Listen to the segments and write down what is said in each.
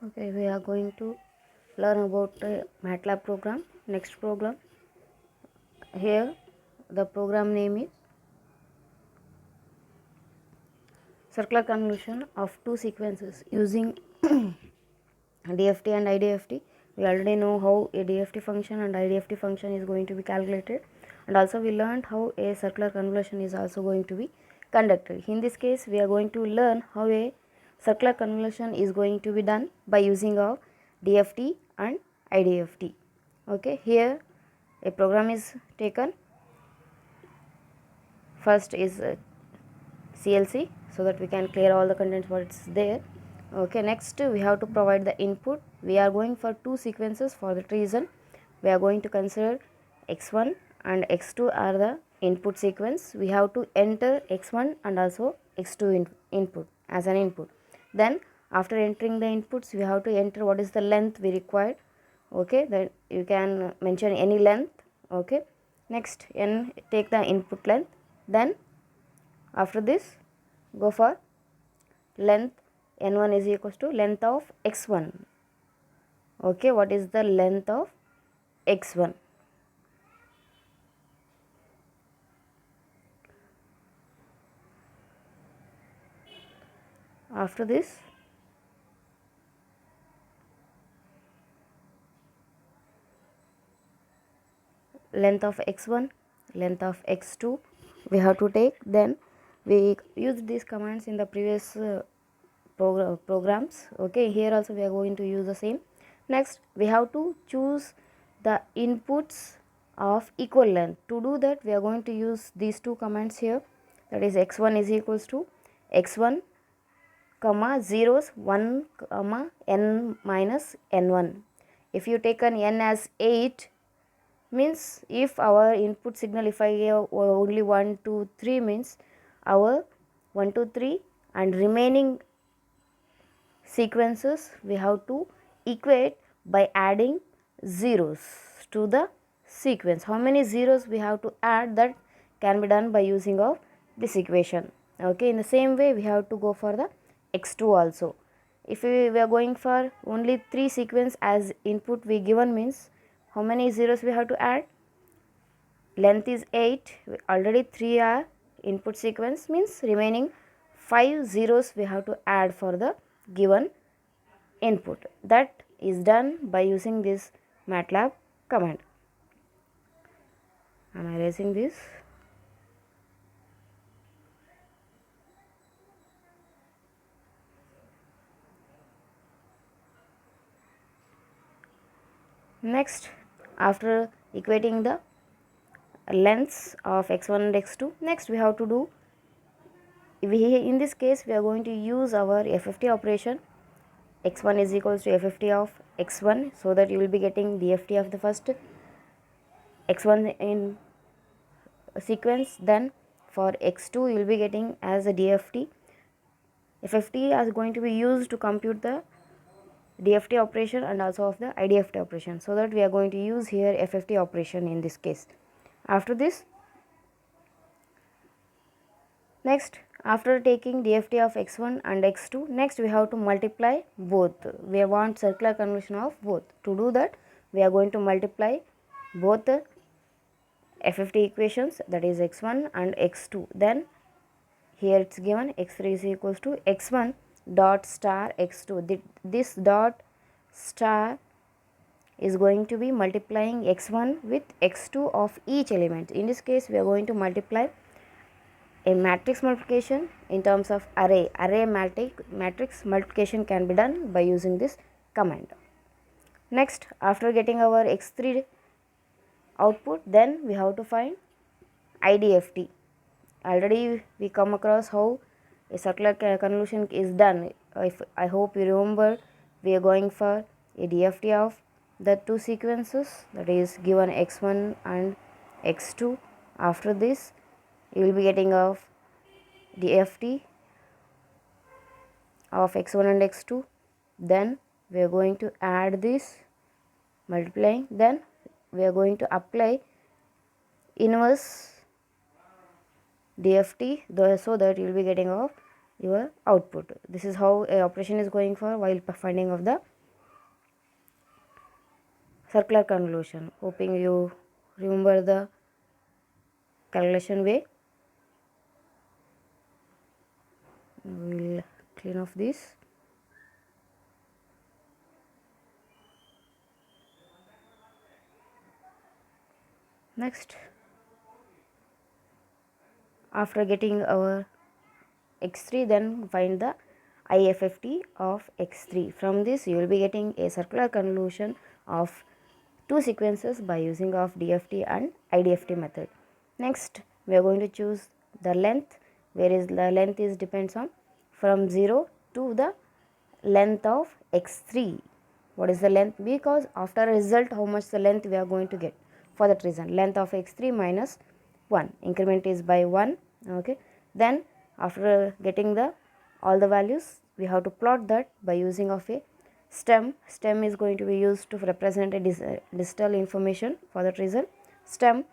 Okay, we are going to learn about MATLAB program. Next program. Here, the program name is circular convolution of two sequences using DFT and IDFT. We already know how a DFT function and IDFT function is going to be calculated, and also we learned how a circular convolution is also going to be conducted. In this case, we are going to learn how a circular convolution is going to be done by using of DFT and IDFT. Okay, here a program is taken. First is CLC, so that we can clear all the contents what's there. Okay, next we have to provide the input. We are going for two sequences. For that reason, we are going to consider x1 and x2 are the input sequence. We have to enter x1 and also x2 input as an input. Then after entering the inputs, we have to enter what is the length we required. Okay, then you can mention any length. Okay, next n take the input length. Then after this, go for length n1 is equals to length of x1. Okay, what is the length of x1? After this, length of x1, length of x2 we have to take. Then we used these commands in the previous programs. Okay, here also we are going to use the same. Next, we have to choose the inputs of equal length. To do that, we are going to use these two commands here, that is x1 is equals to x1 comma zeros 1 comma n minus n1. If you take an n as 8, means if our input signal, if I give only 1 2 3, means our 1 2 3 and remaining sequences we have to equate by adding zeros to the sequence. How many zeros we have to add, that can be done by using of this equation. Okay, in the same way we have to go for the x2 also. If we are going for only 3 sequence as input we given, means how many zeros we have to add? Length is 8, already 3 are input sequence, means remaining 5 zeros we have to add for the given input. That is done by using this MATLAB command. Am I erasing this? Next, after equating the lengths of x1 and x2, next we have to do, in this case we are going to use our FFT operation. X1 is equals to FFT of x1, so that you will be getting DFT of the first x1 in sequence. Then for x2 you will be getting as a DFT. FFT is going to be used to compute the DFT operation and also of the IDFT operation, so that we are going to use here FFT operation in this case. After this, next after taking DFT of x1 and x2, next we have to multiply both. We want circular convolution of both. To do that, we are going to multiply both the FFT equations, that is x1 and x2. Then here it's given x3 is equals to x1 dot star x2. This dot star is going to be multiplying x1 with x2 of each element. In this case, we are going to multiply a matrix multiplication in terms of array. Matrix multiplication can be done by using this command. Next, after getting our x3 output, then we have to find IDFT. Already we come across how a circular convolution is done. If I hope you remember, we are going for a DFT of the two sequences, that is given x1 and x2. After this, you will be getting of DFT of x1 and x2. Then we are going to add this multiplying. Then we are going to apply inverse DFT, so that you will be getting of your output. This is how a operation is going for while finding of the circular convolution. Hoping you remember the calculation way. We will clean off this. Next, after getting our x3, then find the IFFT of x3. From this you will be getting a circular convolution of two sequences by using of DFT and IDFT method. Next, we are going to choose the length, whereas the length is depends on from 0 to the length of x3. What is the length? Because after a result, how much the length we are going to get. For that reason, length of x3 minus 1, increment is by 1. Okay, then after getting the all the values, we have to plot that by using of a stem. Stem is going to be used to represent a digital information. For that reason, stem,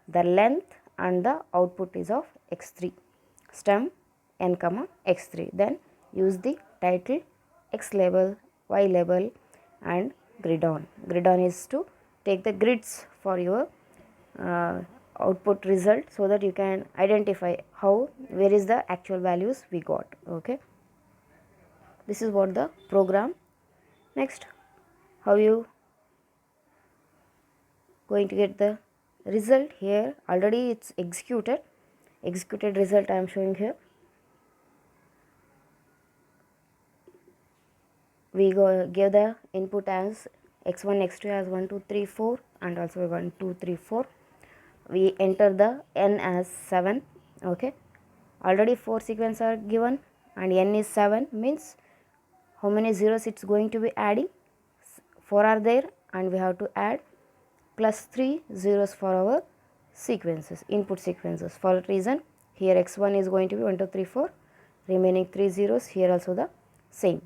the length and the output is of x3. Stem n comma x3. Then use the title, x label, y label and grid on. Grid on is to take the grids for your output result, so that you can identify where is the actual values we got. Okay, this is what the program. Next, how you going to get the result? Here already it's executed result I am showing here. We give the input as x1 x2 as 1 2 3 4 and also 1 2 3 4. We enter the n as 7. Okay, already 4 sequences are given and n is 7, means how many zeros it's going to be adding? 4 are there, and we have to add plus 3 zeros for our sequences, input sequences. For that reason, here x1 is going to be 1 2 3 4, remaining 3 zeros, here also the same.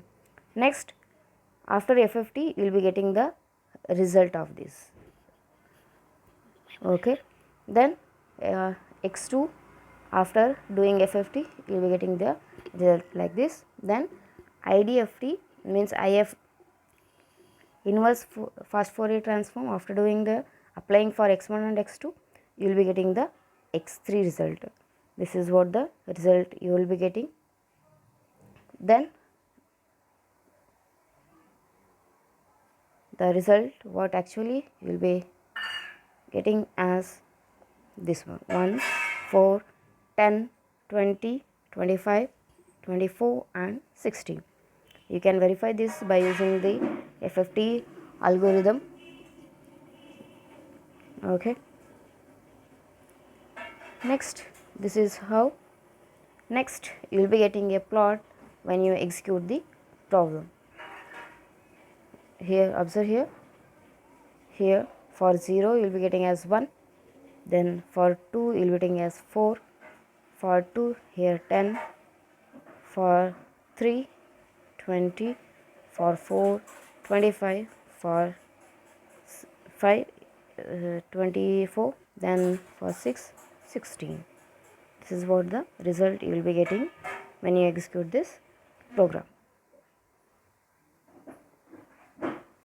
Next, after FFT you will be getting the result of this. Okay, then x2, after doing FFT you will be getting the result like this. Then IDFT means IF, inverse fast Fourier transform. After doing the applying for x1 and x2, you will be getting the x3 result. This is what the result you will be getting. Then the result what actually you will be getting as this one: 1 4 10 20 25 24 and 16. You can verify this by using the FFT algorithm. Okay, next, this is how. Next, you will be getting a plot when you execute the problem. Here, observe here for 0 you will be getting as 1, then for 2 you will be getting as 4, for 2 here 10, for 3 20, for 4 25, for 5 24, then for 6 16. This is what the result you will be getting when you execute this program.